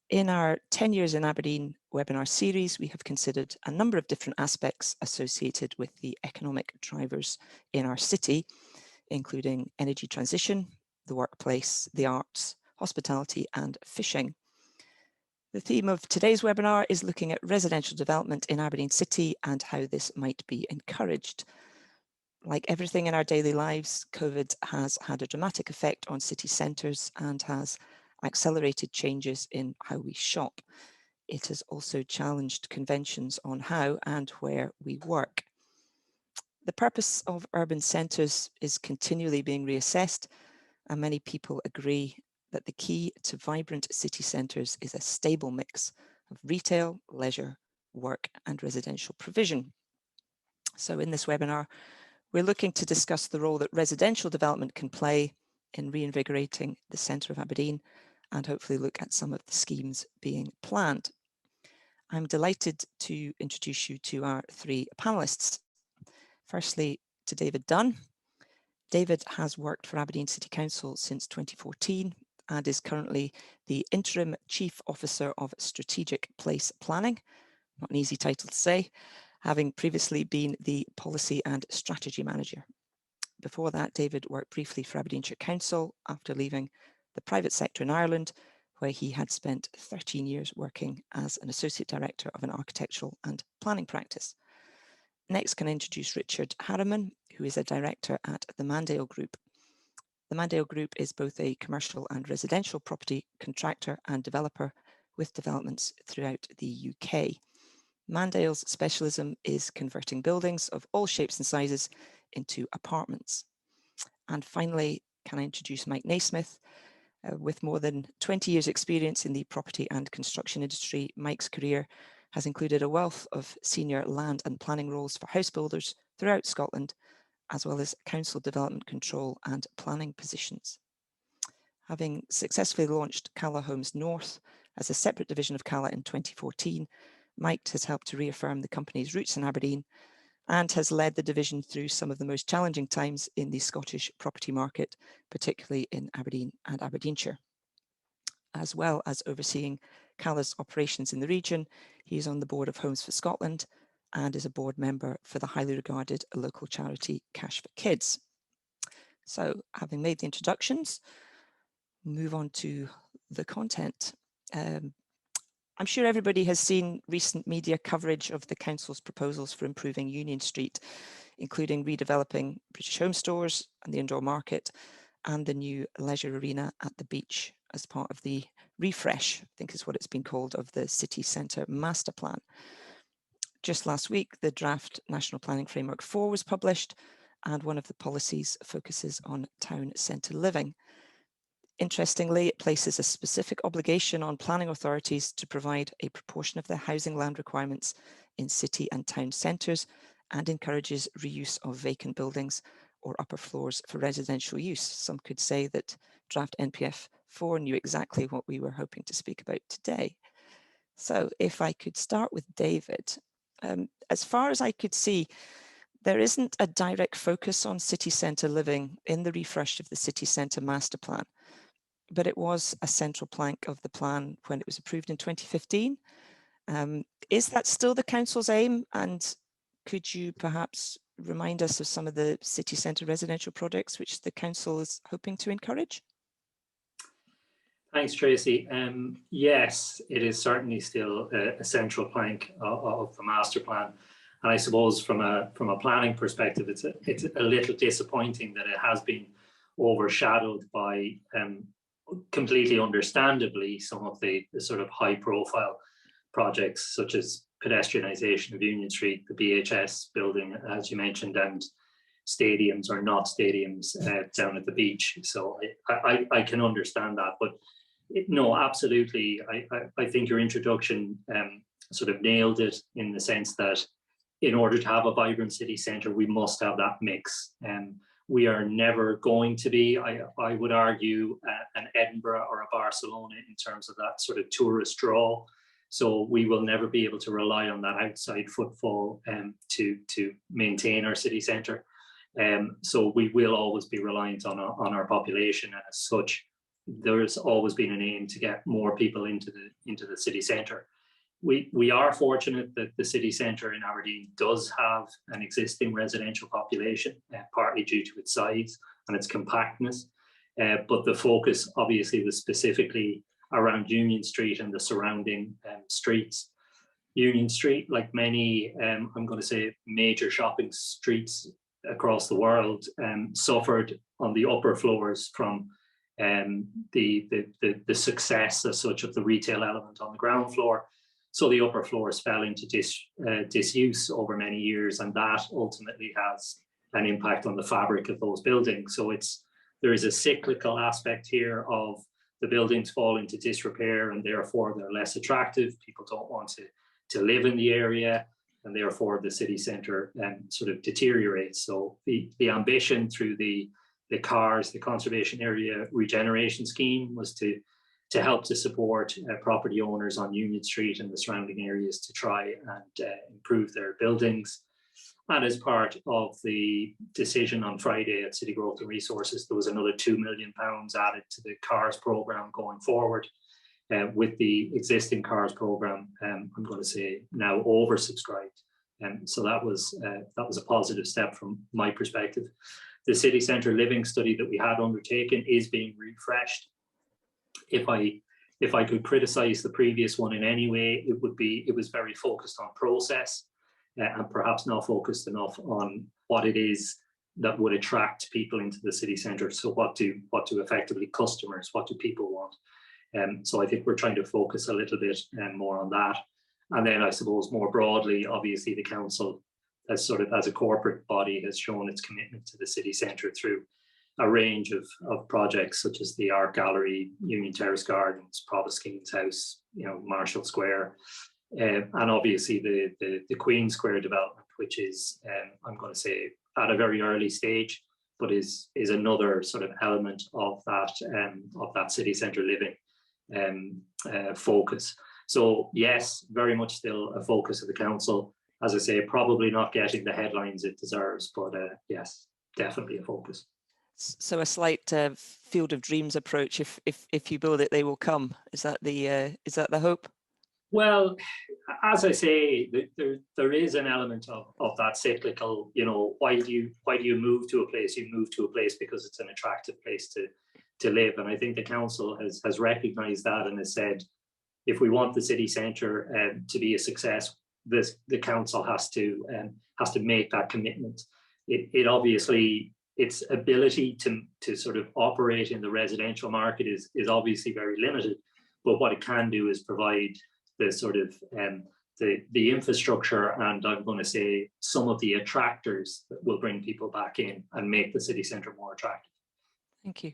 In our 10 Years in Aberdeen webinar series, we have considered a number of different aspects associated with the economic drivers in our city, including energy transition, the workplace, the arts, hospitality and fishing. The theme of today's webinar is looking at residential development in Aberdeen City and how this might be encouraged. Like everything in our daily lives, COVID has had a dramatic effect on city centres and has accelerated changes in how we shop. It has also challenged conventions on how and where we work. The purpose of urban centres is continually being reassessed, and many people agree that the key to vibrant city centres is a stable mix of retail, leisure, work and residential provision. So in this webinar, we're looking to discuss the role that residential development can play in reinvigorating the centre of Aberdeen and hopefully look at some of the schemes being planned. I'm delighted to introduce you to our three panellists. Firstly, to David Dunne. David has worked for Aberdeen City Council since 2014 and is currently the Interim Chief Officer of Strategic Place Planning, not an easy title to say, having previously been the Policy and Strategy Manager. Before that, David worked briefly for Aberdeenshire Council after leaving the private sector in Ireland, where he had spent 13 years working as an Associate Director of an architectural and planning practice. Next, can I introduce Richard Harriman, who is a Director at the Mandale Group. The Mandale Group is both a commercial and residential property contractor and developer with developments throughout the UK. Mandale's specialism is converting buildings of all shapes and sizes into apartments. And finally, can I introduce Mike Naysmith? With more than 20 years experience in the property and construction industry, Mike's career has included a wealth of senior land and planning roles for house builders throughout Scotland, as well as council development control and planning positions. Having successfully launched CALA Homes North as a separate division of CALA in 2014, Mike has helped to reaffirm the company's roots in Aberdeen and has led the division through some of the most challenging times in the Scottish property market, particularly in Aberdeen and Aberdeenshire. As well as overseeing CALA's operations in the region, he is on the board of Homes for Scotland and is a board member for the highly regarded local charity Cash for Kids. So, having made the introductions, move on to the content. I'm sure everybody has seen recent media coverage of the council's proposals for improving Union Street, including redeveloping British Home Stores and the indoor market and the new leisure arena at the beach as part of the refresh, I think is what it's been called, of the city centre master plan. Just last week, the draft National Planning Framework 4 was published, and one of the policies focuses on town centre living. Interestingly, it places a specific obligation on planning authorities to provide a proportion of their housing land requirements in city and town centres and encourages reuse of vacant buildings or upper floors for residential use. Some could say that draft NPF 4 knew exactly what we were hoping to speak about today. So if I could start with David, as far as I could see, there isn't a direct focus on city centre living in the refresh of the city centre master plan, but it was a central plank of the plan when it was approved in 2015. Is that still the council's aim? And could you perhaps remind us of some of the city centre residential projects which the council is hoping to encourage? Thanks, Tracy. Yes, it is certainly still a central plank of the master plan. And I suppose from a planning perspective, it's a little disappointing that it has been overshadowed by completely understandably some of the sort of high profile projects such as pedestrianisation of Union Street, the BHS building, as you mentioned, and stadiums or not stadiums down at the beach. So I can understand that, but no, absolutely. I think your introduction sort of nailed it in the sense that in order to have a vibrant city centre, we must have that mix. We are never going to be, I would argue, an Edinburgh or a Barcelona in terms of that sort of tourist draw. So we will never be able to rely on that outside footfall to maintain our city centre. So we will always be reliant on our population, and as such, there's always been an aim to get more people into the city centre. We are fortunate that the city centre in Aberdeen does have an existing residential population, partly due to its size and its compactness. But the focus obviously was specifically around Union Street and the surrounding streets. Union Street, like many, I'm going to say, major shopping streets across the world, suffered on the upper floors from the success as such of the retail element on the ground floor. So the upper floors fell into disuse over many years, and that ultimately has an impact on the fabric of those buildings. So there is a cyclical aspect here of the buildings fall into disrepair, and therefore they're less attractive. People don't want to live in the area, and therefore the city centre sort of deteriorates. So the ambition through the CARS, the Conservation Area Regeneration Scheme, was to help to support property owners on Union Street and the surrounding areas to try and improve their buildings. And as part of the decision on Friday at City Growth and Resources, there was another £2 million added to the CARS programme going forward. With the existing CARS programme, I'm going to say now oversubscribed. So that was a positive step from my perspective. The city centre living study that we had undertaken is being refreshed. If I could criticise the previous one in any way, it was very focused on process and perhaps not focused enough on what it is that would attract people into the city centre. So what do effectively customers, what do people want? So I think we're trying to focus a little bit more on that. And then I suppose more broadly, obviously the council as a corporate body has shown its commitment to the city centre through a range of projects such as the Art Gallery, Union Terrace Gardens, Provost King's House, Marshall Square, and obviously the Queen Square development, which is I'm going to say at a very early stage, but is another sort of element of that city centre living focus. So yes, very much still a focus of the council. As I say, probably not getting the headlines it deserves, but yes, definitely a focus. So a slight field of dreams approach. If you build it, they will come. Is that the hope? Well, as I say, there is an element of that cyclical. Why do you move to a place? You move to a place because it's an attractive place to live, and I think the council has recognised that and has said, if we want the city centre to be a success, the council has to make that commitment. It obviously, its ability to sort of operate in the residential market is obviously very limited, but what it can do is provide the sort of the infrastructure, and I'm going to say some of the attractors that will bring people back in and make the city centre more attractive. Thank you.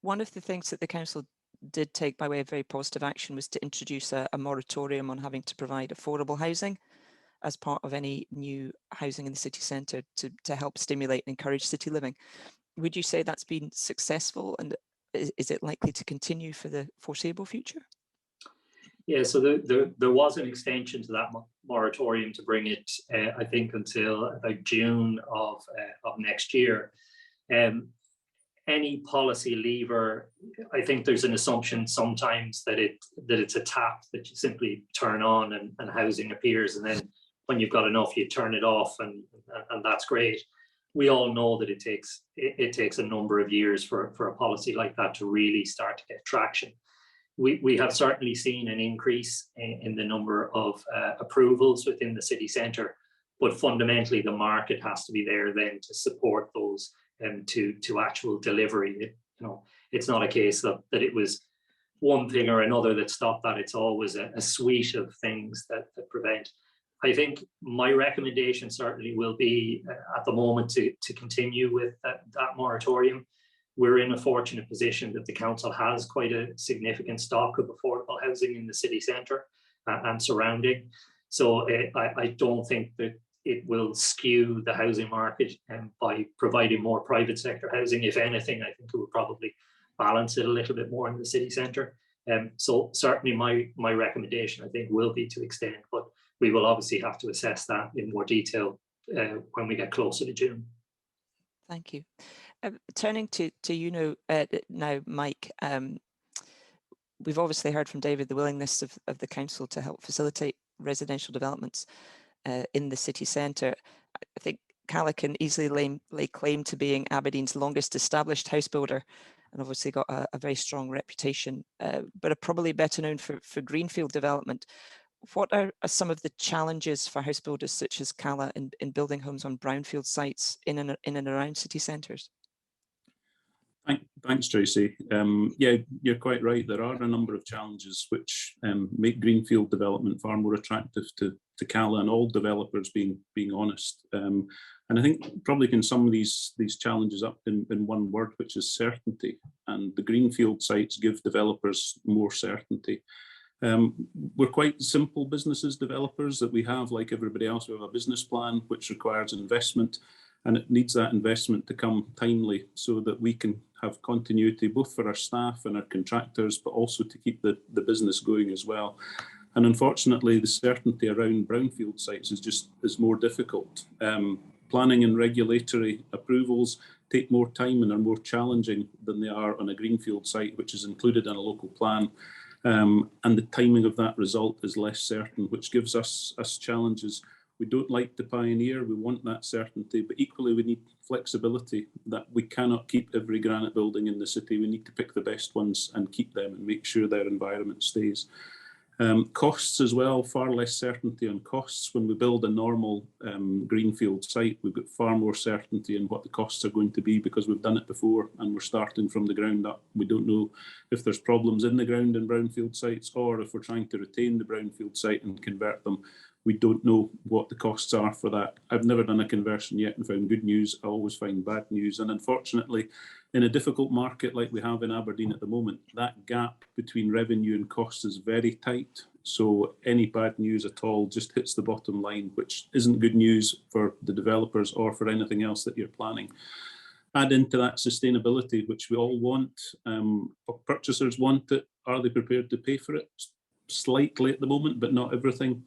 One of the things that the council did take by way of very positive action was to introduce a moratorium on having to provide affordable housing as part of any new housing in the city centre to help stimulate and encourage city living. Would you say that's been successful, and is it likely to continue for the foreseeable future? Yeah, so there was an extension to that moratorium to bring it, I think, until about June of next year. Any policy lever, I think there's an assumption sometimes that it's a tap that you simply turn on and housing appears, and then when you've got enough, you turn it off, and that's great. We all know that it takes a number of years for a policy like that to really start to get traction. We have certainly seen an increase in the number of approvals within the city centre, but fundamentally the market has to be there then to support those to actual delivery. It's not a case that it was one thing or another that stopped that. It's always a suite of things that prevent. I think my recommendation certainly will be at the moment to continue with that moratorium. We're in a fortunate position that the council has quite a significant stock of affordable housing in the city centre and surrounding. So I don't think that it will skew the housing market by providing more private sector housing. If anything, I think it will probably balance it a little bit more in the city centre. So certainly my recommendation, I think, will be to extend, but we will obviously have to assess that in more detail when we get closer to June. Thank you. Turning to you now, Mike, we've obviously heard from David the willingness of the council to help facilitate residential developments in the city centre. I think CALA can easily lay claim to being Aberdeen's longest established house builder, and obviously got a very strong reputation, but are probably better known for greenfield development. What are some of the challenges for house builders such as CALA in building homes on brownfield sites in and around city centres? Thanks, Tracy. Yeah, you're quite right. There are a number of challenges which make greenfield development far more attractive to CALA and all developers, being honest. And I think probably can sum these challenges up in one word, which is certainty. And the greenfield sites give developers more certainty. We're quite simple businesses, developers, that we have, like everybody else, we have a business plan which requires investment, and it needs that investment to come timely so that we can have continuity both for our staff and our contractors, but also to keep the business going as well. And unfortunately, the certainty around brownfield sites is more difficult. Planning and regulatory approvals take more time and are more challenging than they are on a greenfield site, which is included in a local plan. And the timing of that result is less certain, which gives us challenges. We don't like to pioneer, we want that certainty, but equally we need flexibility, that we cannot keep every granite building in the city. We need to pick the best ones and keep them and make sure their environment stays. Costs as well, far less certainty on costs. When we build a normal greenfield site, we've got far more certainty in what the costs are going to be because we've done it before and we're starting from the ground up. We don't know if there's problems in the ground in brownfield sites, or if we're trying to retain the brownfield site and convert them. We don't know what the costs are for that. I've never done a conversion yet and found good news. I always find bad news. And unfortunately, in a difficult market like we have in Aberdeen at the moment, that gap between revenue and costs is very tight. So any bad news at all just hits the bottom line, which isn't good news for the developers or for anything else that you're planning. Add into that sustainability, which we all want. Purchasers want it. Are they prepared to pay for it? Slightly at the moment, but not everything.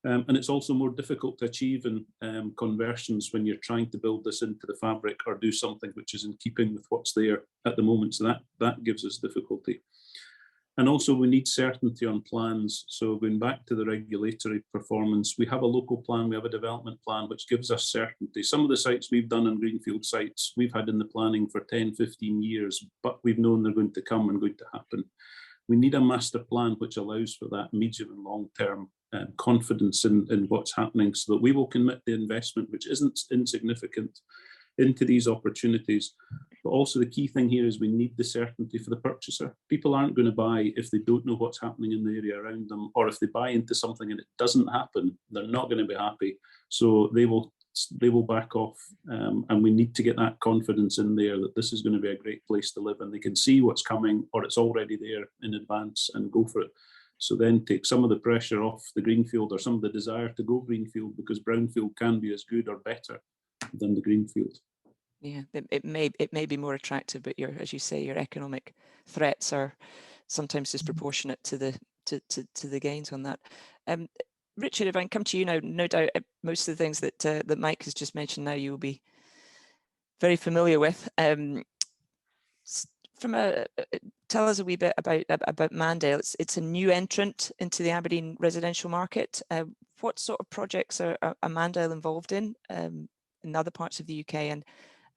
And it's also more difficult to achieve in conversions when you're trying to build this into the fabric or do something which is in keeping with what's there at the moment. So that gives us difficulty. And also we need certainty on plans. So going back to the regulatory performance, we have a local plan, we have a development plan, which gives us certainty. Some of the sites we've done on greenfield sites, we've had in the planning for 10, 15 years, but we've known they're going to come and going to happen. We need a master plan which allows for that medium and long-term confidence in what's happening, so that we will commit the investment, which isn't insignificant, into these opportunities. But also the key thing here is we need the certainty for the purchaser. People aren't going to buy if they don't know what's happening in the area around them, or if they buy into something and it doesn't happen, they're not going to be happy. So they will back off, and we need to get that confidence in there that this is going to be a great place to live, and they can see what's coming, or it's already there in advance, and go for it. So then take some of the pressure off the greenfield, or some of the desire to go greenfield, because brownfield can be as good or better than the greenfield. Yeah, it may be more attractive, but as you say, your economic threats are sometimes disproportionate to the gains on that. Richard, if I can come to you now, no doubt most of the things that Mike has just mentioned now you will be very familiar with. Tell us a wee bit about Mandale. It's a new entrant into the Aberdeen residential market. What sort of projects are Mandale involved in other parts of the UK?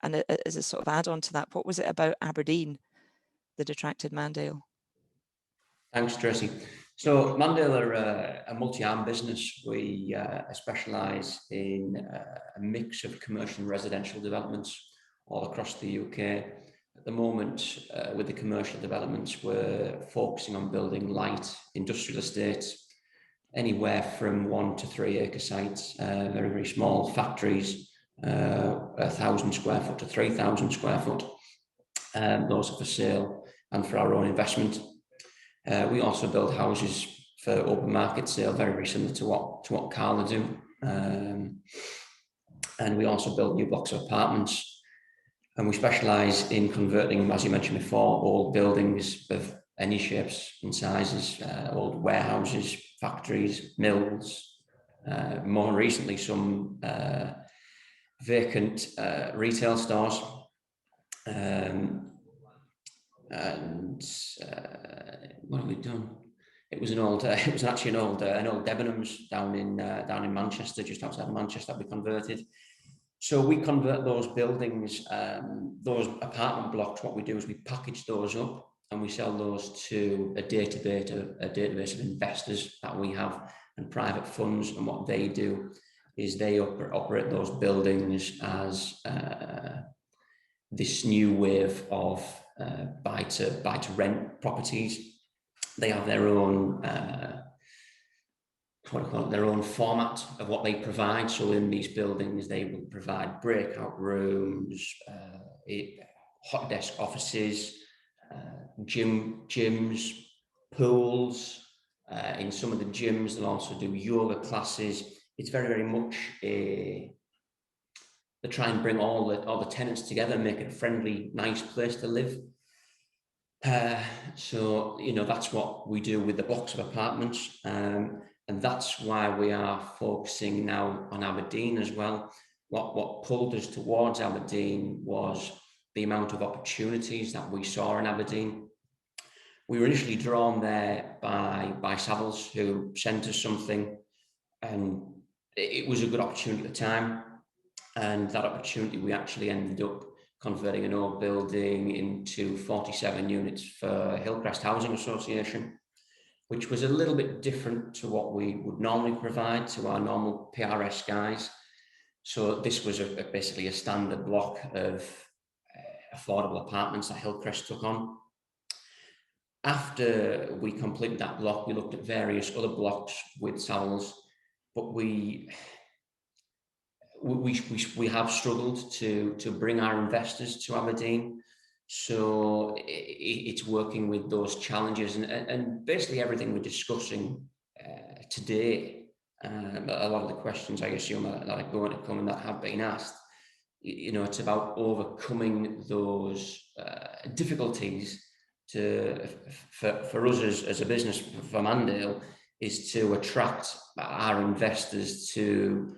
And as a sort of add-on to that, what was it about Aberdeen that attracted Mandale? Thanks, Tracy. So Mandale are a multi-arm business. We specialise in a mix of commercial and residential developments all across the UK. At the moment, with the commercial developments, we're focusing on building light industrial estates, anywhere from 1 to 3 acre sites, very, very small factories, 1,000 square foot to 3,000 square foot. Those are for sale and for our own investment. We also build houses for open market sale, very, very similar to what CALA do. And we also build new blocks of apartments. And we specialise in converting, as you mentioned before, old buildings of any shapes and sizes, old warehouses, factories, mills, more recently some vacant retail stores. and what have we done? It was actually an old Debenhams down in Manchester, just outside of Manchester, that we converted. So we convert those buildings, those apartment blocks. What we do is we package those up and we sell those to a database of investors that we have and private funds. And what they do is they operate those buildings as this new wave of buy to rent properties. They have their own their own format of what they provide. So in these buildings, they will provide breakout rooms, hot desk offices, gyms, pools. In some of the gyms, they'll also do yoga classes. It's very, very much they try and bring all the tenants together and make it a friendly, nice place to live. So, you know, that's what we do with the blocks of apartments. And that's why we are focusing now on Aberdeen as well. What pulled us towards Aberdeen was the amount of opportunities that we saw in Aberdeen. We were initially drawn there by Savills, who sent us something, and it was a good opportunity at the time. And that opportunity, we actually ended up converting an old building into 47 units for Hillcrest Housing Association, which was a little bit different to what we would normally provide to our normal PRS guys. So this was basically a standard block of affordable apartments that Hillcrest took on. After we completed that block, we looked at various other blocks with Savills, but we have struggled to bring our investors to Aberdeen. So it's working with those challenges, and basically everything we're discussing today, a lot of the questions I assume that are going to come and that have been asked, you know, it's about overcoming those difficulties for us as a business, for Mandale, is to attract our investors to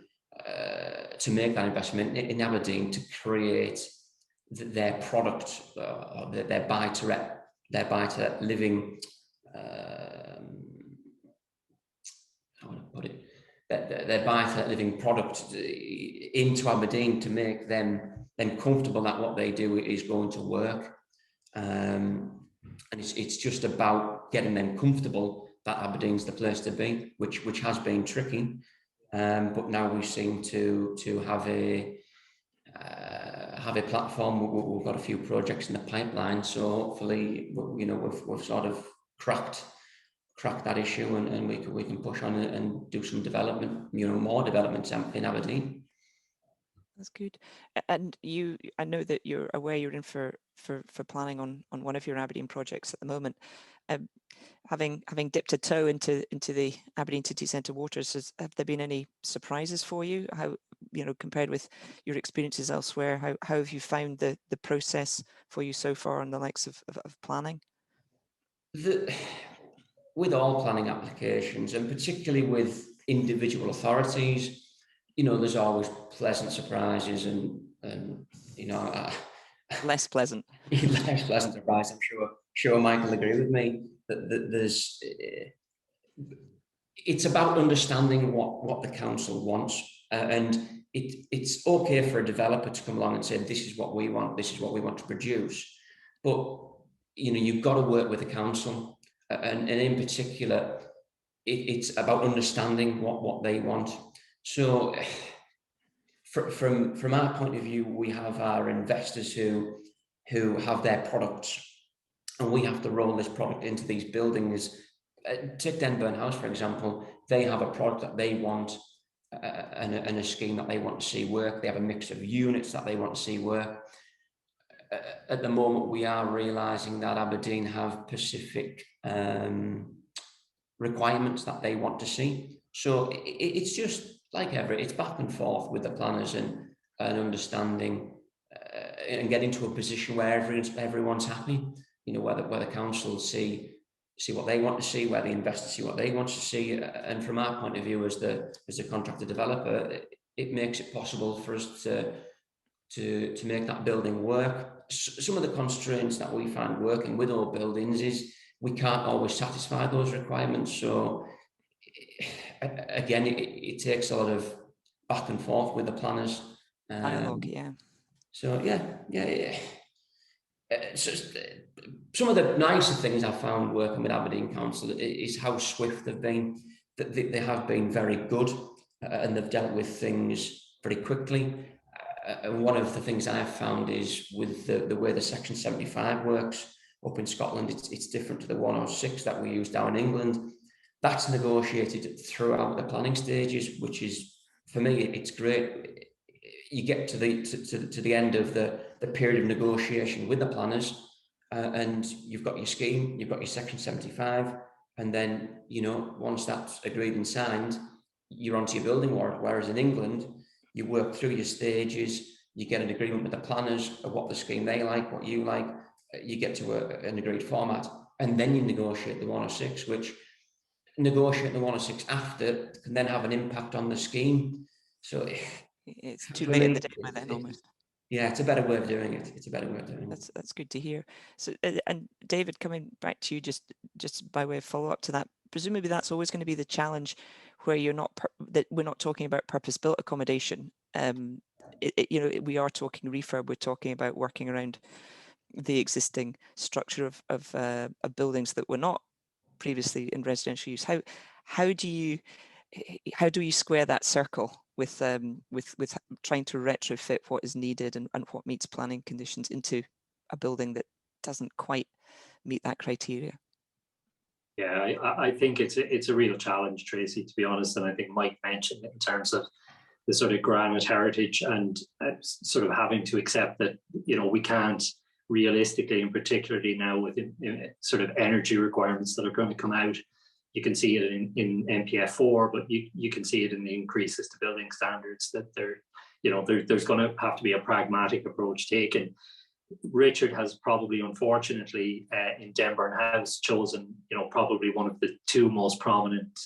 make that investment in Aberdeen, to create their product, their buy to living, how would I put it? Their buy to living product into Aberdeen, to make them comfortable that what they do is going to work. And it's just about getting them comfortable that Aberdeen's the place to be, which has been tricky. But now we seem to have a platform. We've got a few projects in the pipeline, so hopefully, you know, we've sort of cracked that issue, and we can push on it and do some development, you know, more developments in Aberdeen. That's good. And I know that you're aware you're in for planning on one of your Aberdeen projects at the moment. Having dipped a toe into the Aberdeen City Centre waters, have there been any surprises for you? How, you know, compared with your experiences elsewhere, how have you found the process for you so far on the likes of planning? With all planning applications, and particularly with individual authorities, you know, there's always pleasant surprises and you know, less pleasant. Less pleasant surprise. I'm sure Mike will agree with me that there's. It's about understanding what the council wants, and it's okay for a developer to come along and say, this is what we want, this is what we want to produce, but you know, you've got to work with the council, and in particular, it's about understanding what they want. So from our point of view, we have our investors who have their products, and we have to roll this product into these buildings. Take Denburn House, for example. They have a product that they want, and a scheme that they want to see work. They have a mix of units that they want to see work. At the moment, we are realising that Aberdeen have specific requirements that they want to see. So it's just like it's back and forth with the planners and understanding and getting to a position where everyone's happy. You know, where the council see what they want to see, where the investors see what they want to see, and from our point of view as the contractor developer, it makes it possible for us to to make that building work. Some of the constraints that we find working with our buildings is we can't always satisfy those requirements. So again, it takes a lot of back and forth with the planners. Dialogue, yeah. So yeah. So some of the nicer things I found working with Aberdeen Council is how swift they've been. They have been very good, and they've dealt with things very quickly. And one of the things I've found is with the way the Section 75 works up in Scotland, it's different to the 106 that we use down in England. That's negotiated throughout the planning stages, which is, for me, it's great. You get to the end of the period of negotiation with the planners, and you've got your scheme, you've got your Section 75, and then, you know, once that's agreed and signed, you're onto your building warrant. Whereas in England, you work through your stages, you get an agreement with the planners of what the scheme they like, what you like, you get to an agreed format, and then you negotiate the 106, which negotiating the 106 after can then have an impact on the scheme. So it's too late in the day by then almost. Yeah, it's a better way of doing it. It's a better way of doing it. That's good to hear. So, and David, coming back to you, just by way of follow up to that, presumably that's always going to be the challenge, where you're not that we're not talking about purpose built accommodation. You know, we are talking refurb. We're talking about working around the existing structure of buildings that were not previously in residential use. How do you square that circle with trying to retrofit what is needed and what meets planning conditions into a building that doesn't quite meet that criteria? Yeah, I think it's a real challenge, Tracy, to be honest. And I think Mike mentioned it in terms of the sort of Granite Heritage and sort of having to accept that, you know, we can't realistically, and particularly now with sort of energy requirements that are going to come out. You can see it in NPF4, but you can see it in the increases to building standards that there's going to have to be a pragmatic approach taken. Richard has probably, unfortunately, in Denburn House, chosen, you know, probably one of the two most prominent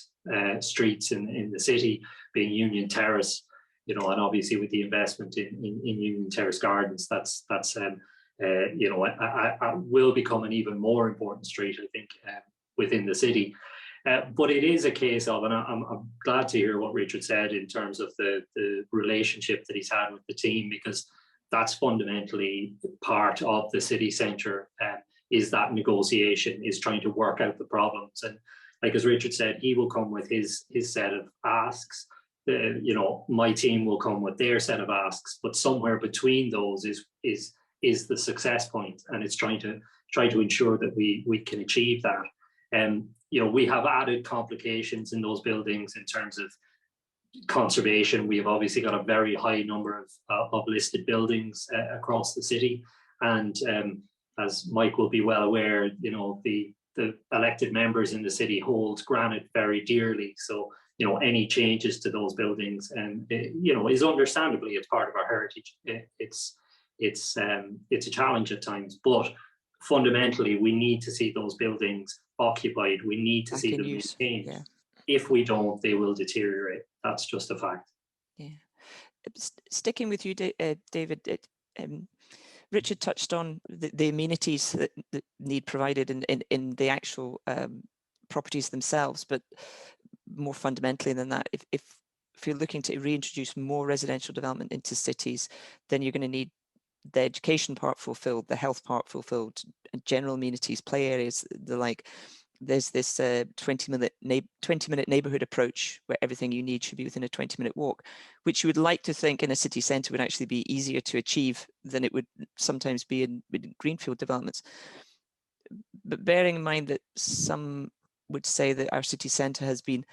streets in the city, being Union Terrace, you know, and obviously with the investment in Union Terrace Gardens, that's you know, will become an even more important street, I think, within the city. But it is a case of, and I'm glad to hear what Richard said in terms of the relationship that he's had with the team, because that's fundamentally part of the city centre, is that negotiation, is trying to work out the problems. And like as Richard said, he will come with his set of asks. You know, my team will come with their set of asks, but somewhere between those is the success point, and it's trying to ensure that we can achieve that. You know, we have added complications in those buildings in terms of conservation. We have obviously got a very high number of listed buildings across the city, and as Mike will be well aware, you know, the elected members in the city hold Granite very dearly. So, you know, any changes to those buildings, and you know, is understandably, it's part of our heritage. It's a challenge at times, but fundamentally, we need to see those buildings occupied. We need to see them maintained. Yeah. If we don't, they will deteriorate. That's just a fact. Yeah. Sticking with you, David, Richard touched on the amenities that need provided in the actual properties themselves, but more fundamentally than that, if you're looking to reintroduce more residential development into cities, then you're going to need the education part fulfilled, the health part fulfilled, general amenities, play areas, the like. There's this 20-minute neighbourhood approach where everything you need should be within a 20-minute walk, which you would like to think in a city centre would actually be easier to achieve than it would sometimes be in greenfield developments. But bearing in mind that some would say that our city centre has been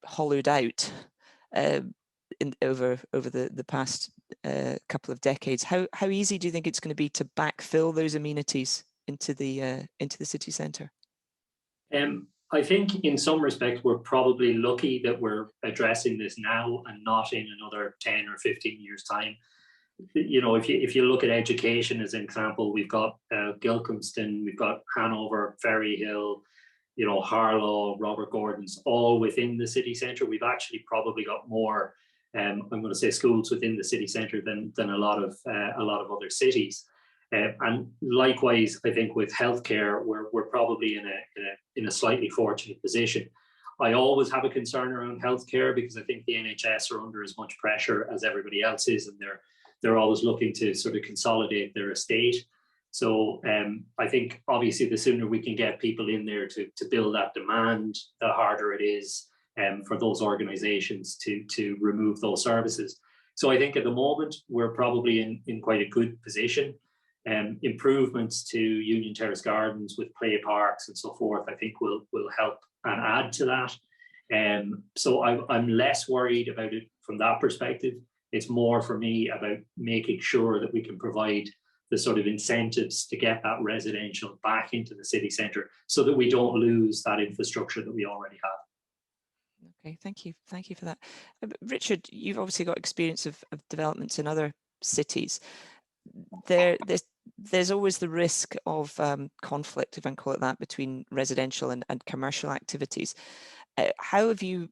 hollowed out over the past couple of decades, how easy do you think it's going to be to backfill those amenities into the city centre? I think in some respects we're probably lucky that we're addressing this now and not in another 10 or 15 years time. You know, if you look at education as an example, we've got Gilcomston, we've got Hanover, Ferryhill, you know, Harlow, Robert Gordon's, all within the city centre. We've actually probably got more I'm going to say schools within the city centre than a lot of other cities. And likewise, I think with healthcare, we're probably in a slightly fortunate position. I always have a concern around healthcare because I think the NHS are under as much pressure as everybody else is, and they're always looking to sort of consolidate their estate. So I think obviously the sooner we can get people in there to build that demand, the harder it is for those organisations to remove those services. So I think at the moment we're probably in quite a good position. Improvements to Union Terrace Gardens with play parks and so forth, I think will help and add to that. So I'm less worried about it from that perspective. It's more for me about making sure that we can provide the sort of incentives to get that residential back into the city centre so that we don't lose that infrastructure that we already have. Okay, thank you. Thank you for that. Richard, you've obviously got experience of developments in other cities. There's always the risk of conflict, if I can call it that, between residential and commercial activities. How have you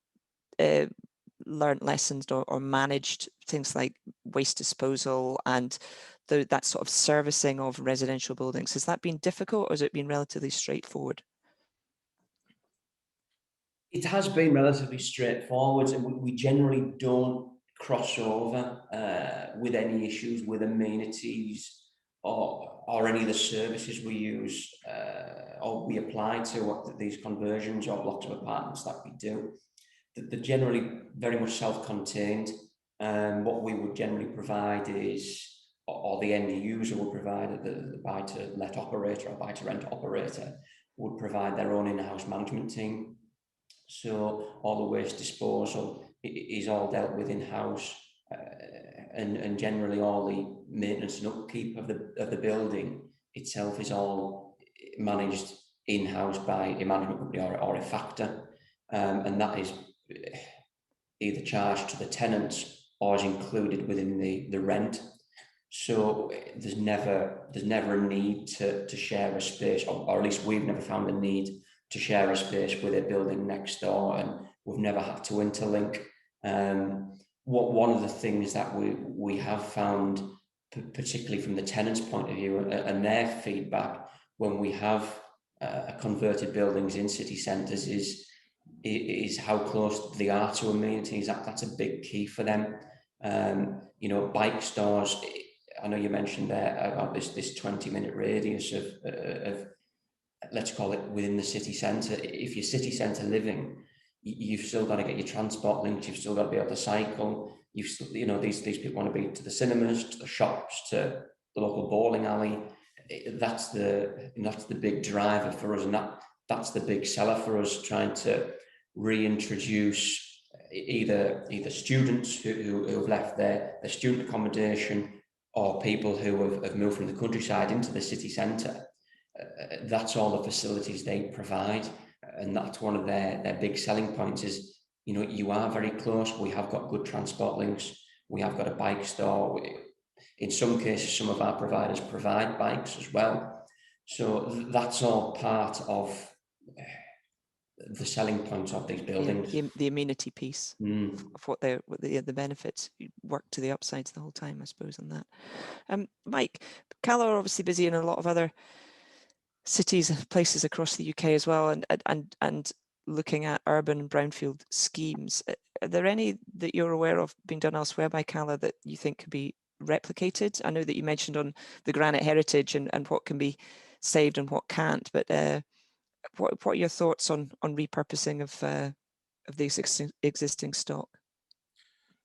learned lessons or managed things like waste disposal and that sort of servicing of residential buildings? Has that been difficult, or has it been relatively straightforward? It has been relatively straightforward, and we generally don't cross over with any issues with amenities or any of the services we use or we apply to these conversions or blocks of apartments that we do. They're generally very much self-contained. What we would generally provide is, or the end user would provide, the buy-to-let operator or buy-to-rent operator would provide their own in-house management team. So all the waste disposal is all dealt with in-house, and generally all the maintenance and upkeep of the building itself is all managed in-house by a management company or a factor, and that is either charged to the tenants or is included within the rent. So there's never a need to share a space, or at least we've never found a need to share a space with a building next door, and we've never had to interlink. One of the things that we have found, particularly from the tenants' point of view and their feedback, when we have converted buildings in city centres, is how close they are to amenities. That's a big key for them. You know, bike stores. I know you mentioned there about this 20-minute radius of let's call it within the city centre. If you're city centre living, you've still got to get your transport links. You've still got to be able to cycle. You know, these people want to be to the cinemas, to the shops, to the local bowling alley. That's the big driver for us, and that's the big seller for us, trying to reintroduce either students who have left their student accommodation, or people who have moved from the countryside into the city centre. That's all the facilities they provide, and that's one of their big selling points is, you know, you are very close. We have got good transport links. We have got a bike store. In some cases, some of our providers provide bikes as well. So that's all part of the selling points of these buildings. Yeah, the amenity piece of what the benefits work to the upsides the whole time, I suppose, on that. Mike, CALA are obviously busy in a lot of other cities and places across the UK as well, and looking at urban and brownfield schemes. Are there any that you're aware of being done elsewhere by CALA that you think could be replicated? I know that you mentioned on the Granite Heritage and what can be saved and what can't, but what are your thoughts on repurposing of the existing stock?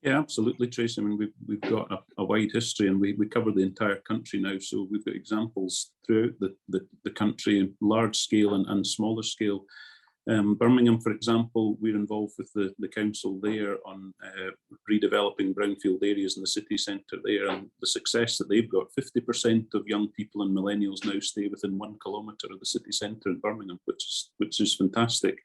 Yeah, absolutely, Tracy. I mean, we've got a wide history, and we cover the entire country now. So we've got examples throughout the country, large scale and smaller scale. Birmingham, for example, we're involved with the council there on redeveloping brownfield areas in the city centre there, and the success that they've got. 50% of young people and millennials now stay within 1 kilometre of the city centre in Birmingham, which is fantastic.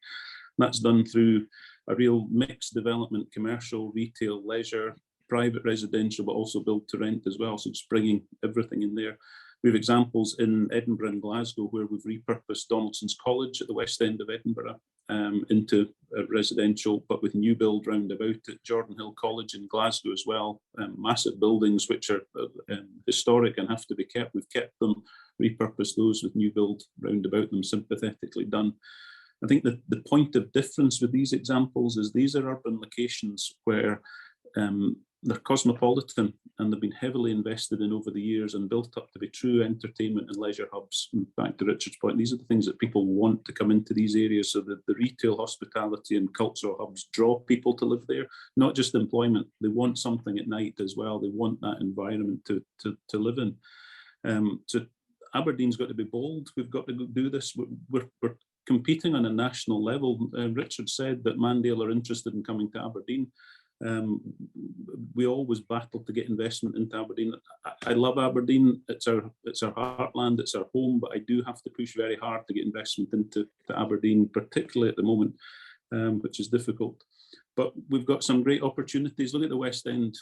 And that's done through a real mixed development: commercial, retail, leisure, private residential, but also build to rent as well. So it's bringing everything in there. We have examples in Edinburgh and Glasgow where we've repurposed Donaldson's College at the west end of Edinburgh into residential, but with new build round about it. Jordan Hill College in Glasgow as well, massive buildings which are historic and have to be kept. We've kept them, repurposed those with new build round about them, sympathetically done. I think that the point of difference with these examples is these are urban locations where they're cosmopolitan and they've been heavily invested in over the years and built up to be true entertainment and leisure hubs. And back to Richard's point, these are the things that people want to come into these areas, so that the retail, hospitality and cultural hubs draw people to live there, not just employment. They want something at night as well. They want that environment to live in. So Aberdeen's got to be bold. We've got to do this. We're competing on a national level. Richard said that Mandale are interested in coming to Aberdeen. We always battle to get investment into Aberdeen. I love Aberdeen. It's our heartland. It's our home. But I do have to push very hard to get investment into Aberdeen, particularly at the moment, which is difficult. But we've got some great opportunities. Look at the West End.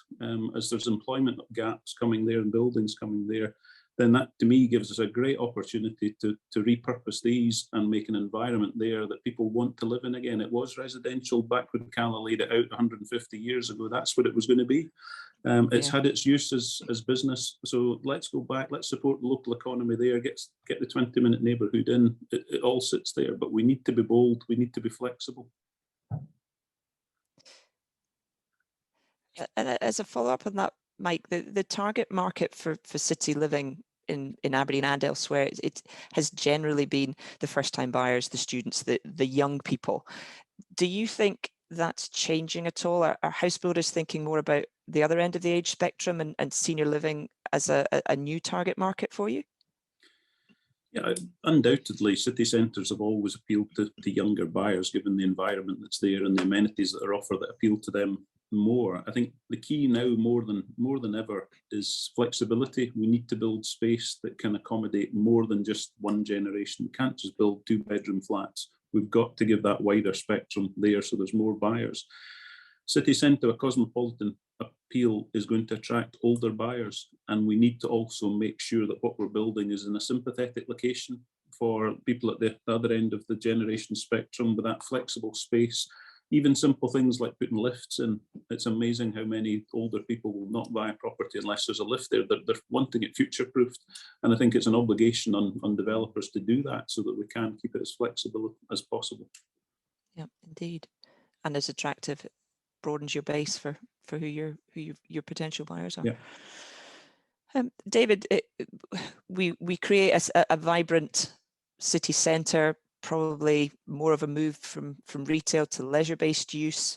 As there's employment gaps coming there and buildings coming there, then that to me gives us a great opportunity to repurpose these and make an environment there that people want to live in again. It was residential back when CALA laid it out 150 years ago. That's what it was going to be. It's had its use as business. So let's go back, let's support the local economy there, get the 20-minute neighbourhood in. It all sits there, but we need to be bold, we need to be flexible. And as a follow-up on that, Mike, the target market for city living in Aberdeen and elsewhere, it has generally been the first-time buyers, the students, the young people. Do you think that's changing at all? Are house builders thinking more about the other end of the age spectrum and senior living as a new target market for you? Yeah, undoubtedly, city centres have always appealed to younger buyers, given the environment that's there and the amenities that are offered that appeal to them more. I think the key now, more than ever, is flexibility. We need to build space that can accommodate more than just one generation. We can't just build 2-bedroom flats. We've got to give that wider spectrum there so there's more buyers. City centre, a cosmopolitan appeal, is going to attract older buyers, and we need to also make sure that what we're building is in a sympathetic location for people at the other end of the generation spectrum, with that flexible space. Even simple things like putting lifts in. It's amazing how many older people will not buy a property unless there's a lift there. They're wanting it future-proofed, and I think it's an obligation on developers to do that so that we can keep it as flexible as possible. Yeah, indeed, and as attractive. It broadens your base for who your potential buyers are. Yeah. David, we create a vibrant city centre, probably more of a move from retail to leisure-based use.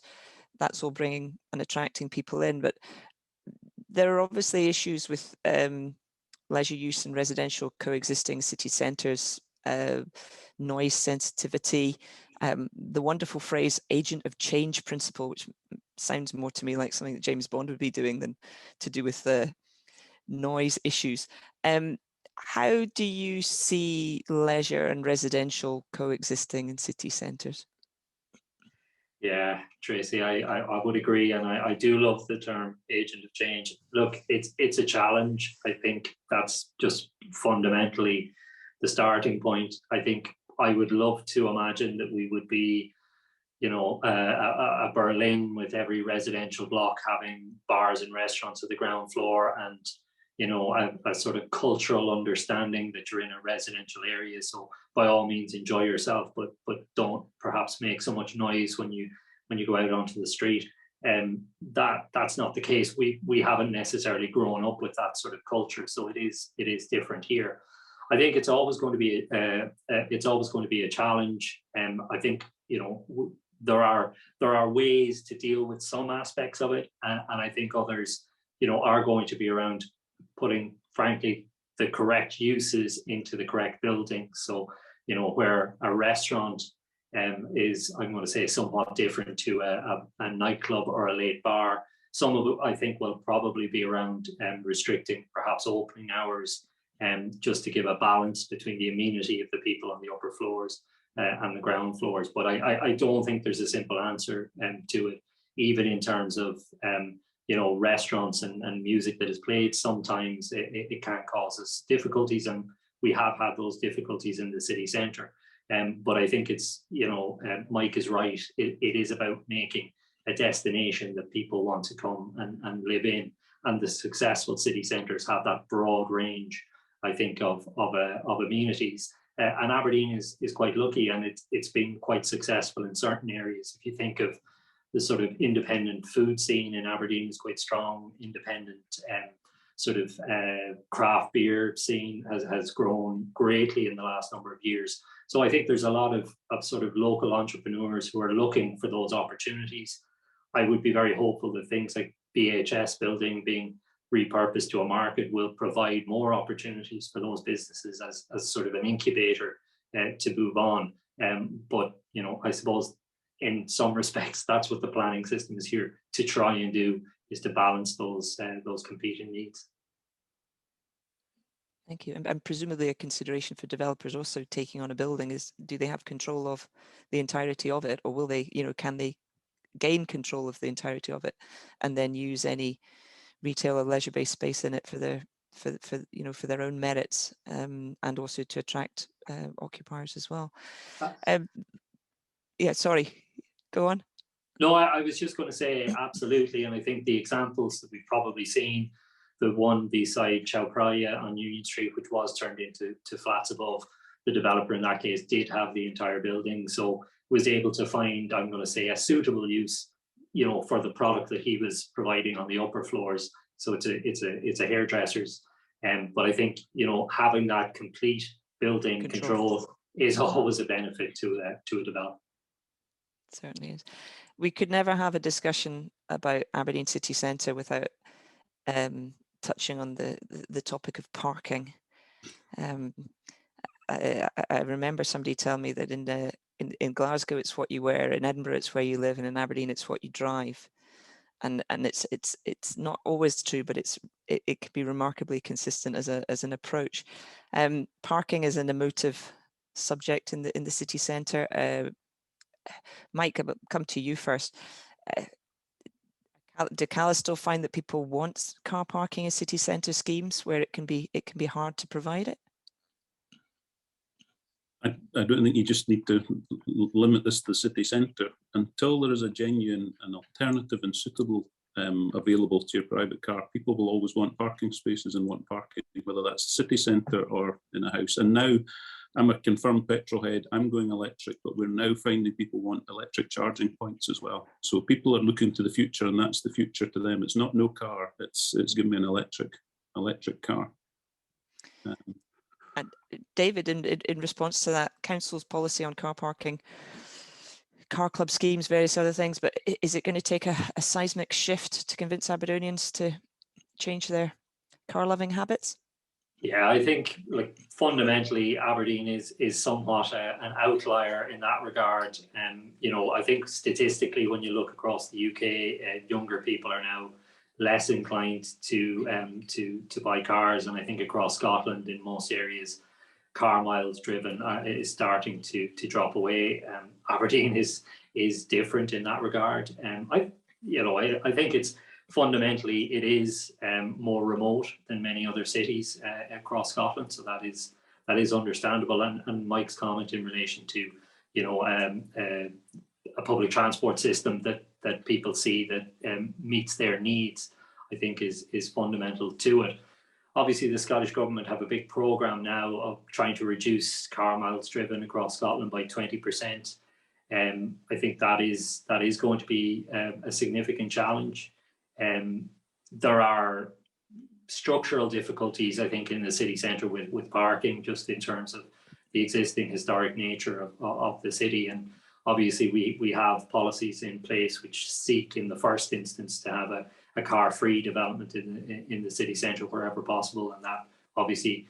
That's all bringing and attracting people in, but there are obviously issues with leisure use and residential coexisting city centres, noise sensitivity, the wonderful phrase agent of change principle, which sounds more to me like something that James Bond would be doing than to do with the noise issues. How do you see leisure and residential coexisting in city centres? Yeah, Tracy, I would agree, and I do love the term agent of change. Look, it's a challenge. I think that's just fundamentally the starting point. I think I would love to imagine that we would be, you know, a Berlin with every residential block having bars and restaurants at the ground floor, and you know, a sort of cultural understanding that you're in a residential area. So by all means, enjoy yourself, but don't perhaps make so much noise when you go out onto the street. That's not the case. We haven't necessarily grown up with that sort of culture, so it is different here. I think it's always going to be a challenge. I think, you know, there are ways to deal with some aspects of it, and I think others, you know, are going to be around putting, frankly, the correct uses into the correct building. So, you know, where a restaurant is, I'm going to say, somewhat different to a nightclub or a late bar. Some of it, I think, will probably be around restricting perhaps opening hours, just to give a balance between the amenity of the people on the upper floors and the ground floors. But I don't think there's a simple answer to it, even in terms of you know, restaurants and music that is played. Sometimes it can cause us difficulties, and we have had those difficulties in the city centre. But I think it's, Mike is right. It is about making a destination that people want to come and live in. And the successful city centres have that broad range, I think, of amenities. And Aberdeen is quite lucky, and it's been quite successful in certain areas. If you think of the sort of independent food scene in Aberdeen is quite strong, independent craft beer scene has grown greatly in the last number of years. So I think there's a lot of sort of local entrepreneurs who are looking for those opportunities. I would be very hopeful that things like BHS building being repurposed to a market will provide more opportunities for those businesses as sort of an incubator to move on. But I suppose in some respects that's what the planning system is here to try and do, is to balance those competing needs. Thank you. And presumably a consideration for developers also taking on a building is, do they have control of the entirety of it, or will they, can they gain control of the entirety of it and then use any retail or leisure-based space in it for their own merits, and also to attract occupiers as well. Yeah, sorry, go on. No, I was just going to say absolutely, and I think the examples that we've probably seen, the one beside Chao Phraya on Union Street, which was turned into flats above, the developer in that case did have the entire building, so was able to find, I'm going to say, a suitable use, for the product that he was providing on the upper floors. So it's a hairdresser's, but I think having that complete building control is always a benefit to a developer. It certainly is. We could never have a discussion about Aberdeen City Centre without touching on the topic of parking. I remember somebody telling me that in Glasgow it's what you wear, in Edinburgh it's where you live, and in Aberdeen it's what you drive. And it's not always true, but it can be remarkably consistent as an approach. Parking is an emotive subject in the city centre. Mike, I'll come to you first. Do CALA still find that people want car parking in city centre schemes where it can be hard to provide it? I don't think you just need to limit this to the city centre. Until there is a genuine and alternative and suitable available to your private car, people will always want parking spaces and want parking, whether that's city centre or in a house. And now I'm a confirmed petrol head. I'm going electric, but we're now finding people want electric charging points as well. So people are looking to the future, and that's the future to them. It's not no car. It's give me an electric car. And David, in response to that, council's policy on car parking, car club schemes, various other things, but is it going to take a seismic shift to convince Aberdonians to change their car loving habits? Yeah, I think fundamentally Aberdeen is somewhat an outlier in that regard. And I think statistically, when you look across the UK, younger people are now less inclined to buy cars, and I think across Scotland in most areas, car miles driven is starting to drop away. Aberdeen is different in that regard. I think it's fundamentally it is more remote than many other cities across Scotland, so that is understandable. And Mike's comment in relation to a public transport system that people see that meets their needs, I think is fundamental to it. Obviously, the Scottish Government have a big programme now of trying to reduce car miles driven across Scotland by 20%. I think that is going to be a significant challenge. There are structural difficulties, I think, in the city centre with parking, just in terms of the existing historic nature of the city. And obviously, we have policies in place which seek, in the first instance, to have a car-free development in the city centre wherever possible, and that obviously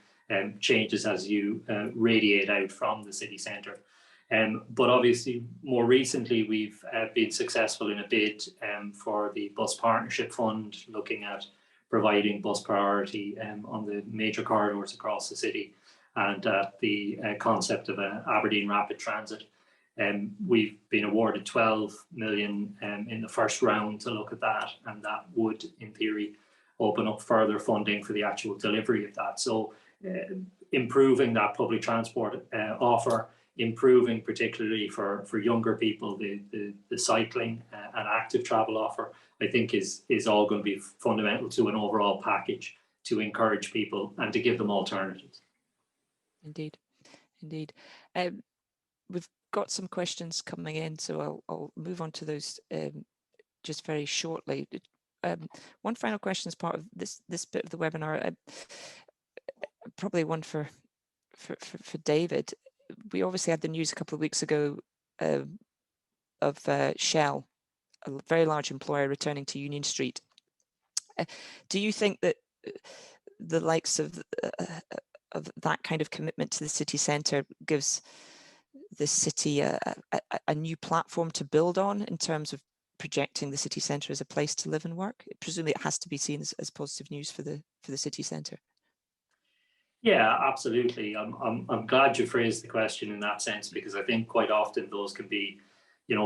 changes as you radiate out from the city centre. But obviously, more recently, we've been successful in a bid for the Bus Partnership Fund, looking at providing bus priority on the major corridors across the city, and the concept of Aberdeen Rapid Transit. We've been awarded 12 million in the first round to look at that, and that would, in theory, open up further funding for the actual delivery of that. So improving that public transport offer improving, particularly for younger people, the cycling and active travel offer, I think is all going to be fundamental to an overall package to encourage people and to give them alternatives. Indeed, indeed. We've got some questions coming in, so I'll move on to those just very shortly. One final question as part of this bit of the webinar, probably one for David. We obviously had the news a couple of weeks ago of Shell, a very large employer, returning to Union Street. Do you think that the likes of that kind of commitment to the city centre gives the city a new platform to build on in terms of projecting the city centre as a place to live and work? Presumably it has to be seen as positive news for the city centre. Yeah, absolutely. I'm glad you phrased the question in that sense, because I think quite often those can be,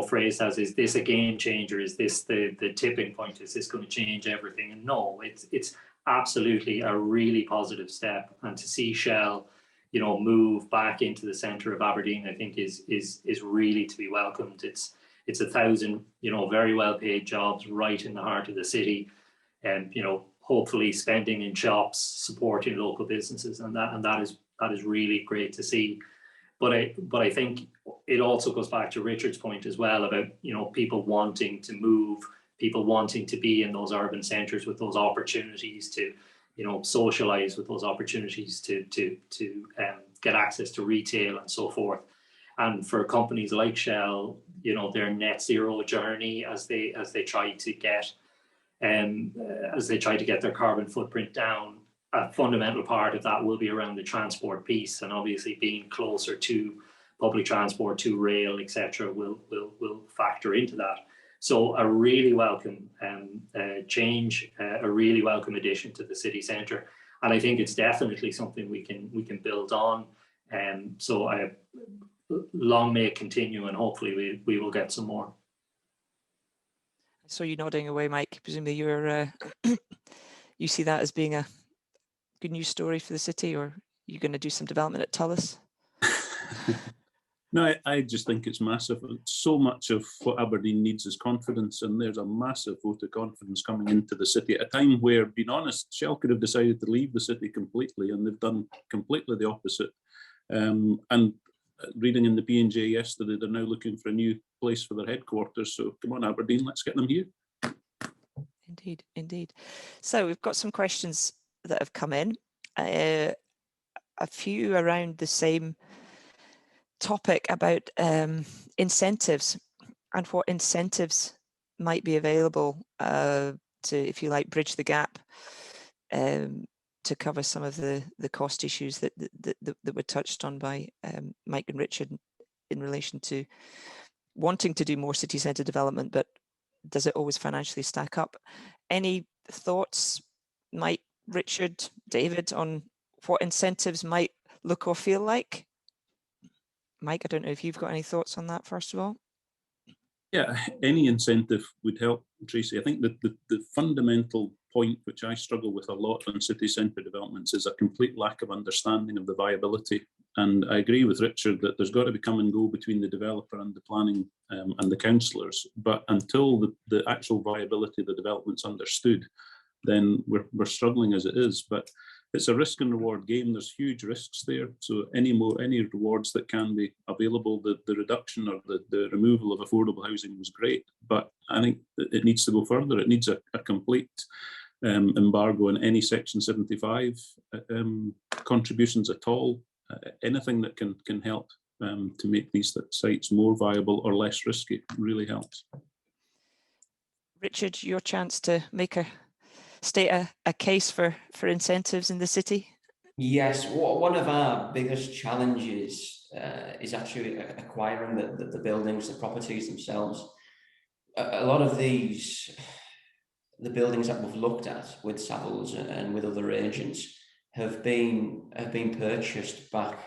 phrased as, is this a game changer? Is this the tipping point? Is this going to change everything? And no, it's absolutely a really positive step. And to see Shell, move back into the centre of Aberdeen, I think is really to be welcomed. It's 1,000, very well paid jobs right in the heart of the city, and hopefully spending in shops, supporting local businesses, and that is really great to see. But I think it also goes back to Richard's point as well about people wanting to move, people wanting to be in those urban centres with those opportunities to socialise, with those opportunities to get access to retail and so forth. And for companies like Shell, their net zero journey as they try to get their carbon footprint down, a fundamental part of that will be around the transport piece, and obviously being closer to public transport, to rail, etc., will factor into that. So a really welcome change, a really welcome addition to the city centre, and I think it's definitely something we can build on. So long may it continue, and hopefully we will get some more. So you're nodding away, Mike. Presumably you're you see that as being a good news story for the city, or are you going to do some development at Tullis? No, I just think it's massive. So much of what Aberdeen needs is confidence, and there's a massive vote of confidence coming into the city at a time where, being honest, Shell could have decided to leave the city completely, and they've done completely the opposite. And reading in the P&J yesterday, they're now looking for a new place for their headquarters. So come on, Aberdeen, let's get them here. Indeed, indeed. So we've got some questions that have come in, a few around the same topic about incentives and what incentives might be available to, if you like, bridge the gap to cover some of the cost issues that were touched on by Mike and Richard in relation to wanting to do more city centre development, but does it always financially stack up? Any thoughts, Mike, Richard, David, on what incentives might look or feel like? Mike, I don't know if you've got any thoughts on that, first of all. Yeah, any incentive would help, Tracy. I think that the fundamental point which I struggle with a lot on city centre developments is a complete lack of understanding of the viability. And I agree with Richard that there's got to be come and go between the developer and the planning and the councillors. But until the actual viability of the development's understood, then we're struggling as it is. But it's a risk and reward game. There's huge risks there. So any rewards that can be available, the reduction or the removal of affordable housing was great. But I think it needs to go further. It needs a complete embargo on any Section 75 contributions at all. Anything that can help to make these sites more viable or less risky really helps. Richard, your chance to state a case for incentives in the city? Yes, one of our biggest challenges is actually acquiring the buildings, the properties themselves. A lot of the buildings that we've looked at with Savills and with other agents have been purchased back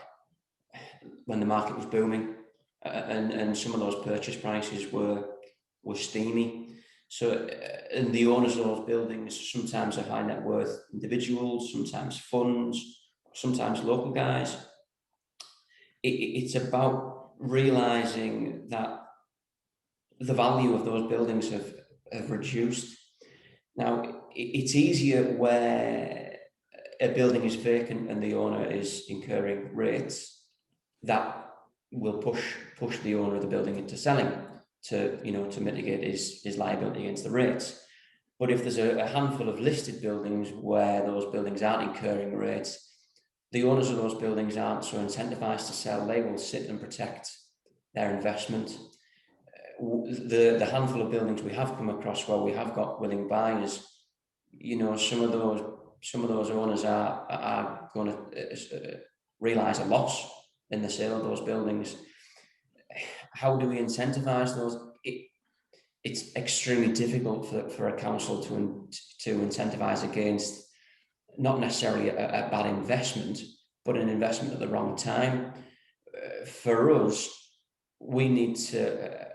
when the market was booming, and some of those purchase prices were steamy. So, and the owners of those buildings sometimes are high net worth individuals, sometimes funds, sometimes local guys. It's about realizing that the value of those buildings have reduced. Now, it's easier where a building is vacant and the owner is incurring rates that will push the owner of the building into selling to mitigate his liability against the rates. But if there's a handful of listed buildings where those buildings aren't incurring rates, the owners of those buildings aren't so incentivized to sell. They will sit and protect their investment. The handful of buildings we have come across where we have got willing buyers, some of those owners are going to realize a loss in the sale of those buildings. How do we incentivize those? It's extremely difficult for a council to incentivize against not necessarily a bad investment, but an investment at the wrong time. For us, we need to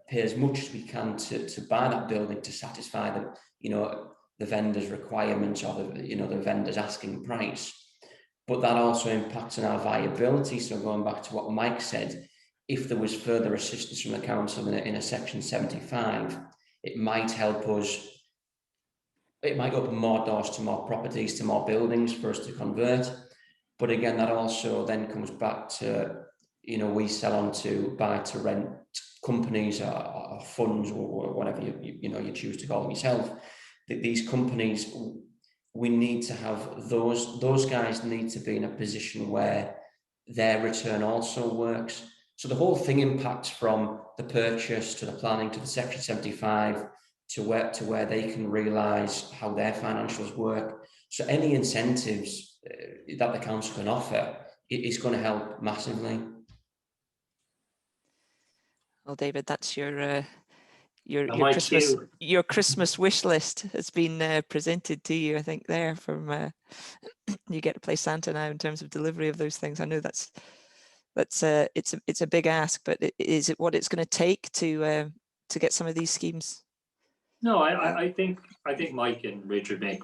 pay as much as we can to buy that building to satisfy the vendor's requirements or the vendor's asking price. But that also impacts on our viability. So going back to what Mike said, if there was further assistance from the council in a section 75, it might help us. It might open more doors to more properties, to more buildings for us to convert. But again, that also then comes back to, we sell on to buy to rent companies or funds or whatever you choose to call them yourself. These companies, we need to have those guys need to be in a position where their return also works. So the whole thing impacts from the purchase to the planning to the section 75 to where they can realise how their financials work. So any incentives that the council can offer is going to help massively. Well, David, that's your Christmas wish list has been presented to you, I think, there from you get to play Santa now in terms of delivery of those things. I know it's a big ask, but is it what it's going to take to get some of these schemes? No, I think Mike and Richard make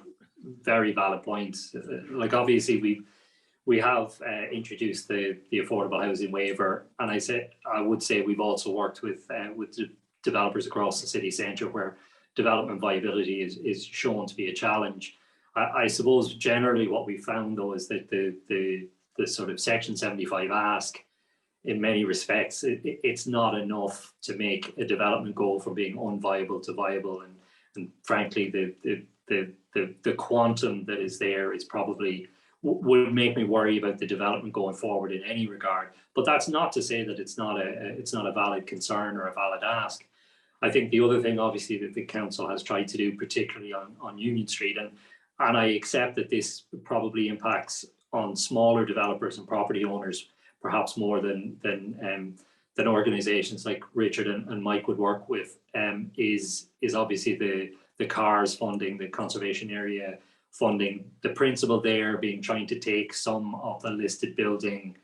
very valid points. Like, obviously we have introduced the affordable housing waiver, and I would say we've also worked with developers across the city centre where development viability is shown to be a challenge. I suppose generally what we found though is that the sort of section 75 ask, in many respects, it's not enough to make a development go from being unviable to viable, and frankly the quantum that is there is probably would make me worry about the development going forward in any regard. But that's not to say that it's not a valid concern or a valid ask. I think the other thing, obviously, that the council has tried to do, particularly on Union Street, and I accept that this probably impacts on smaller developers and property owners, perhaps more than organisations like Richard and Mike would work with, is obviously the CARS funding, the conservation area funding. The principle there being trying to take some of the listed building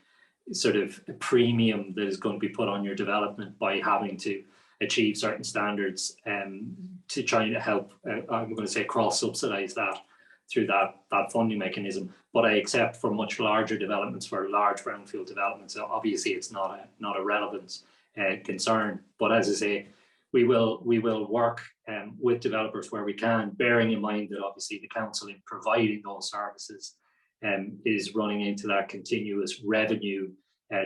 sort of premium that is going to be put on your development by having to achieve certain standards, to try to help, I'm going to say, cross-subsidise that through that funding mechanism. But I accept for much larger developments, for large brownfield developments, obviously it's not a relevant concern. But as I say, we will work with developers where we can, bearing in mind that obviously the council, in providing those services, is running into that continuous revenue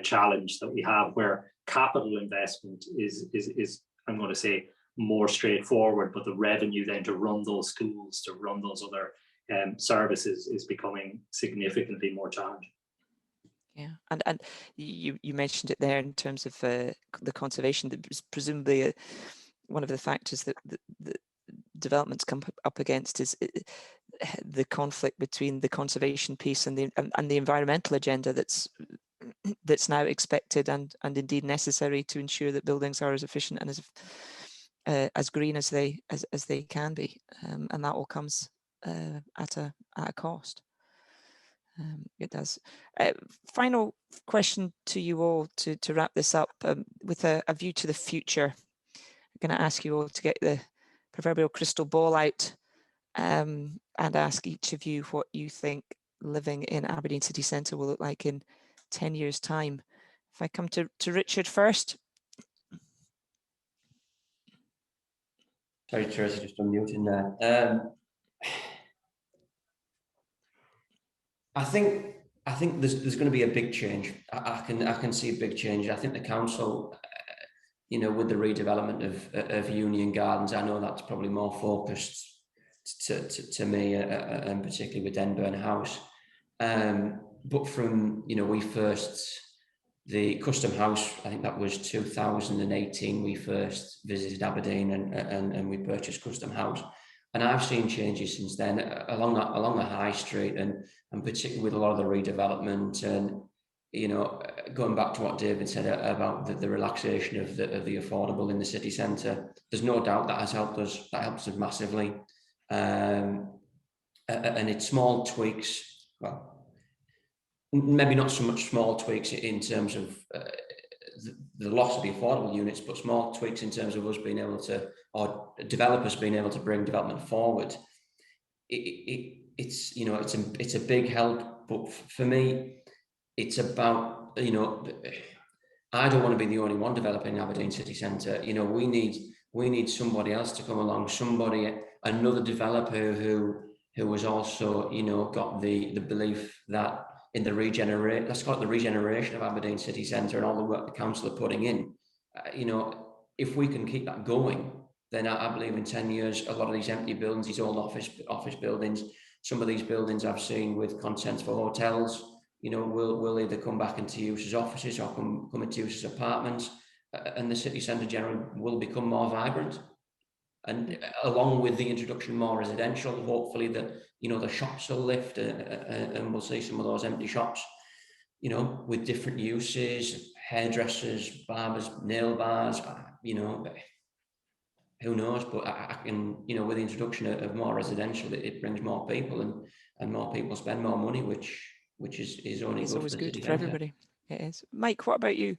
challenge that we have, where capital investment is I'm going to say more straightforward, but the revenue then to run those schools, to run those other services is becoming significantly more challenging. Yeah, and you mentioned it there in terms of the conservation. That was presumably one of the factors that the developments come up against is the conflict between the conservation piece and the environmental agenda that's now expected and indeed necessary to ensure that buildings are as efficient and as green as they can be, and that all comes at a cost. It does. Final question to you all to wrap this up, with a view to the future. I'm going to ask you all to get the proverbial crystal ball out, and ask each of you what you think living in Aberdeen City Centre will look like in 10 years' time If I come to Richard first. Sorry, Tracy, just unmuting there. I think there's going to be a big change. I can see a big change. I think the council, you know, with the redevelopment of Union Gardens, I know that's probably more focused to me, and particularly with Denburn House. But from, you know, the Custom House, I think that was 2018, we first visited Aberdeen and we purchased Custom House. And I've seen changes since then along the high street and particularly with a lot of the redevelopment and, you know, going back to what David said about the relaxation of the affordable in the city centre. There's no doubt that has helped us. That helps us massively. And it's small tweaks. Well, maybe not so much small tweaks in terms of the loss of the affordable units, but small tweaks in terms of us being able to, or developers being able to bring development forward. It's, you know, it's a big help, but for me, it's about, you know, I don't want to be the only one developing Aberdeen City Centre. You know, we need somebody else to come along, another developer who has also, you know, got the belief that in the let's call it the regeneration of Aberdeen City Centre and all the work the council are putting in. You know, if we can keep that going, then I believe in 10 years, a lot of these empty buildings, these old office buildings, some of these buildings I've seen with consents for hotels, you know, will either come back into use as offices or come into use as apartments, and the city centre generally will become more vibrant. And along with the introduction of more residential, hopefully the shops will lift and we'll see some of those empty shops, you know, with different uses, hairdressers, barbers, nail bars, you know, who knows, but I can, you know, with the introduction of more residential, it brings more people and more people spend more money, which is only it's good always for the good city for centre. everybody. It is. Mike, what about you?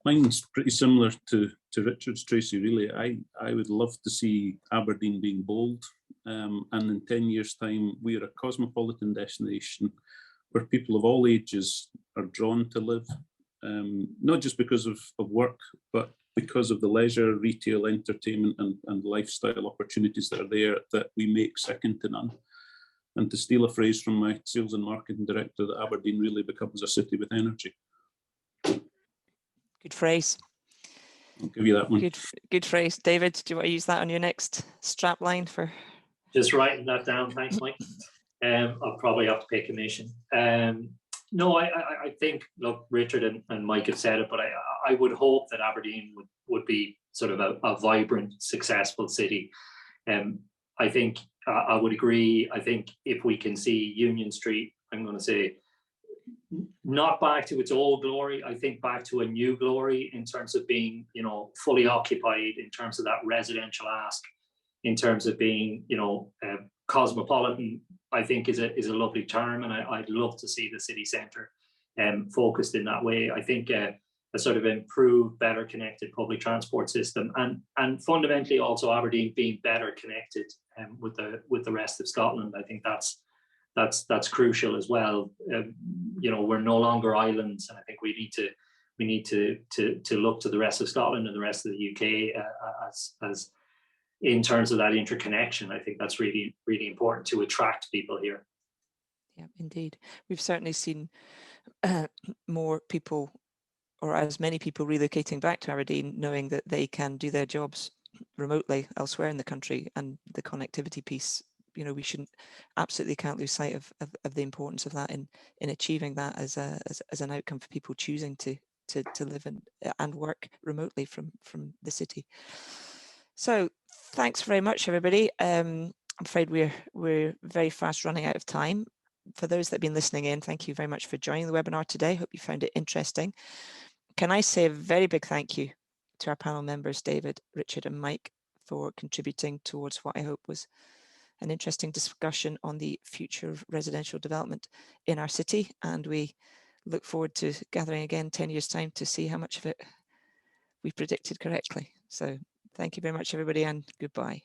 Mine's pretty similar to Richard's, Tracy, really. I would love to see Aberdeen being bold, and in 10 years' time, we are a cosmopolitan destination where people of all ages are drawn to live, not just because of work, but because of the leisure, retail, entertainment and lifestyle opportunities that are there that we make second to none. And to steal a phrase from my sales and marketing director, that Aberdeen really becomes a city with energy. Good phrase. I'll give you that one. Good phrase. David, do you want to use that on your next strap line for? Just writing that down. Thanks, Mike. I'll probably have to pay commission. No, I think, look, Richard and Mike have said it, but I would hope that Aberdeen would be sort of a vibrant, successful city. I think I would agree. I think if we can see Union Street, I'm going to say, not back to its old glory, I think back to a new glory in terms of being, you know, fully occupied, in terms of that residential ask, in terms of being, you know, cosmopolitan, I think is a lovely term, and I'd love to see the city centre focused in that way. I think a sort of improved, better connected public transport system, and fundamentally also Aberdeen being better connected with the rest of Scotland. I think that's crucial as well. You know, we're no longer islands, and I think we need to look to the rest of Scotland and the rest of the UK as in terms of that interconnection. I think that's really, really important to attract people here. Yeah, indeed. We've certainly seen more people, or as many people, relocating back to Aberdeen, knowing that they can do their jobs remotely elsewhere in the country, and the connectivity piece, you know, we absolutely can't lose sight of the importance of that in achieving that as an outcome for people choosing to live and work remotely from the city. So thanks very much, everybody. I'm afraid we're very fast running out of time. For those that have been listening in, thank you very much for joining the webinar today. Hope you found it interesting. Can I say a very big thank you to our panel members, David, Richard and Mike, for contributing towards what I hope was an interesting discussion on the future of residential development in our city. And we look forward to gathering again 10 years' time to see how much of it we predicted correctly. So thank you very much, everybody, and goodbye.